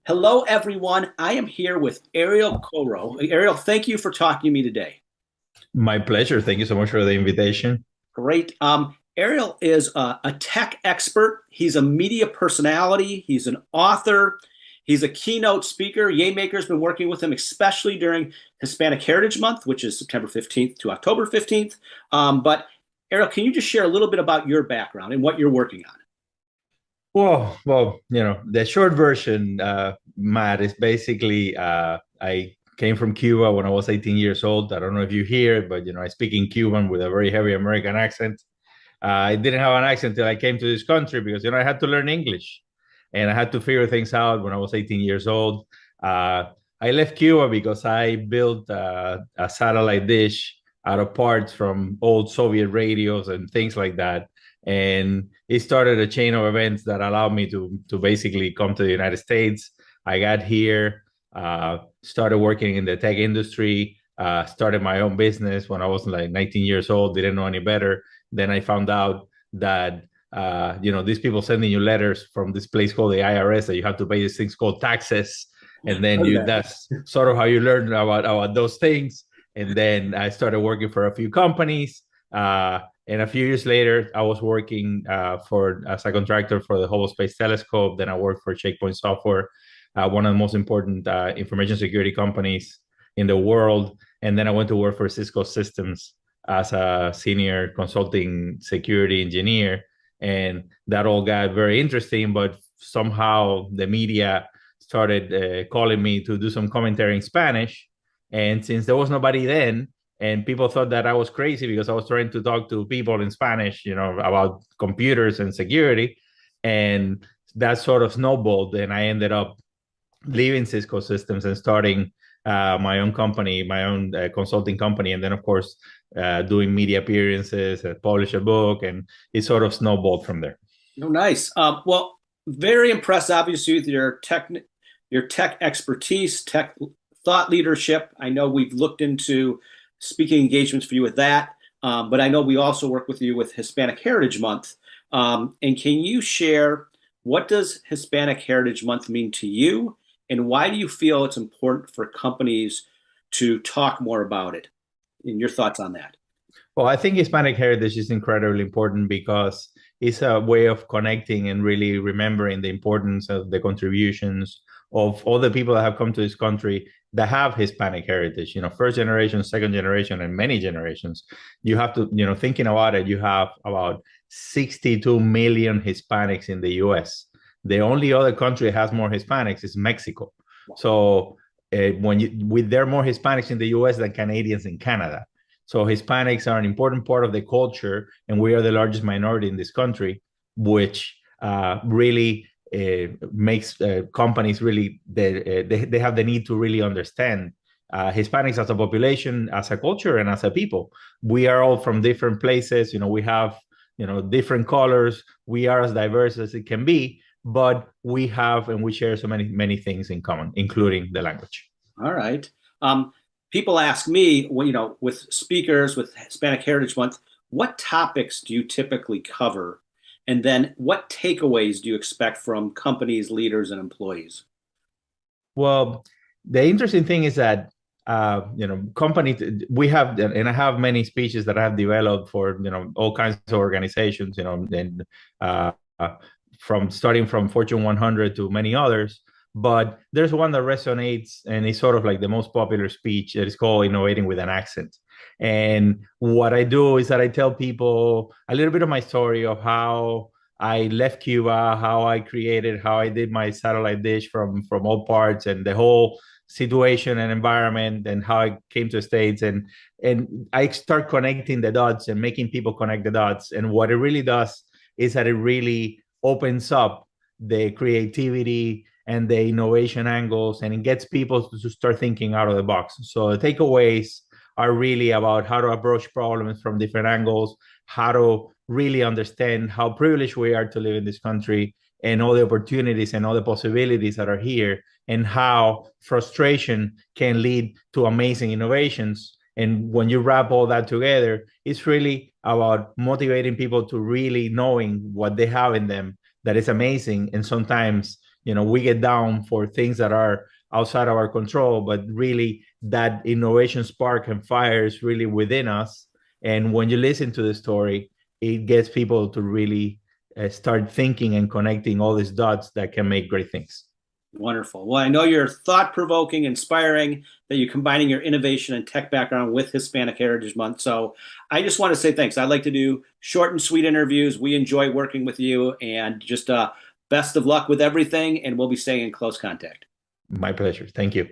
Hello, everyone. I am here with Ariel Coro. Ariel, thank you for talking to me today. My pleasure. Thank you so much for the invitation. Great. Ariel is a tech expert. He's a media personality. He's an author. He's a keynote speaker. Yaymaker's been working with him, especially during Hispanic Heritage Month, which is September 15th to October 15th. But Ariel, can you just share a little bit about your background and what you're working on? The short version, Matt, is basically I came from Cuba when I was 18 years old. I don't know if you hear it, but I speak in Cuban with a very heavy American accent. I didn't have an accent till I came to this country because I had to learn English, and I had to figure things out when I was 18 years old. I left Cuba because I built a satellite dish out of parts from old Soviet radios and things like that, and it started a chain of events that allowed me to basically come to the United States. I got here, started working in the tech industry, started my own business when I was like 19 years old, didn't know any better. Then I found out that these people sending you letters from this place called the IRS that you have to pay these things called taxes, and then Heard of you that. that's sort of how you learn about those things. And then I started working for a few companies. And a few years later, I was working for as a contractor for the Hubble Space Telescope. Then I worked for Checkpoint Software, one of the most important information security companies in the world. And then I went to work for Cisco Systems as a senior consulting security engineer. And that all got very interesting, but somehow the media started calling me to do some commentary in Spanish. And since there was nobody then, and people thought that I was crazy because I was trying to talk to people in Spanish, about computers and security, and that sort of snowballed, and I ended up leaving Cisco Systems and starting my own company, my own consulting company, and then of course doing media appearances, publish a book, and it sort of snowballed from there. Oh, nice. Well, very impressed, obviously, with your tech expertise, tech thought leadership. I know we've looked into speaking engagements for you with that, but I know we also work with you with Hispanic Heritage Month. And can you share what does Hispanic Heritage Month mean to you, and why do you feel it's important for companies to talk more about it? And your thoughts on that? Well, I think Hispanic heritage is incredibly important because it's a way of connecting and really remembering the importance of the contributions of all the people that have come to this country that have Hispanic heritage, first generation, second generation, and many generations. You have to, thinking about it, you have about 62 million Hispanics in the US. The only other country that has more Hispanics is Mexico. So there are more Hispanics in the US than Canadians in Canada. So Hispanics are an important part of the culture, and we are the largest minority in this country, which really makes companies really they have the need to really understand Hispanics as a population, as a culture, and as a people. We are all from different places. We have different colors. We are as diverse as it can be, but we have and we share so many things in common, including the language. All right. People ask me, well, with speakers with Hispanic Heritage Month, what topics do you typically cover? And then what takeaways do you expect from companies, leaders, and employees? Well, the interesting thing is that companies we have, and I have many speeches that I have developed for all kinds of organizations, and uh, from starting from Fortune 100 to many others. But there's one that resonates, and it's sort of like the most popular speech that is called "Innovating with an Accent." And what I do is that I tell people a little bit of my story of how I left Cuba, how I created, how I did my satellite dish from all parts, and the whole situation and environment, and how I came to the States, and I start connecting the dots and making people connect the dots. And what it really does is that it really opens up the creativity and the innovation angles, and it gets people to start thinking out of the box. So the takeaways are really about how to approach problems from different angles, how to really understand how privileged we are to live in this country, and all the opportunities and all the possibilities that are here, and how frustration can lead to amazing innovations. And when you wrap all that together, it's really about motivating people to really knowing what they have in them that is amazing. And sometimes we get down for things that are outside of our control, but really that innovation spark and fire is really within us. And when you listen to the story, it gets people to really start thinking and connecting all these dots that can make great things. Wonderful. Well, I know you're thought-provoking, inspiring, that you're combining your innovation and tech background with Hispanic Heritage Month. So I just want to say thanks. I like to do short and sweet interviews. We enjoy working with you, and just best of luck with everything, and we'll be staying in close contact. My pleasure. Thank you.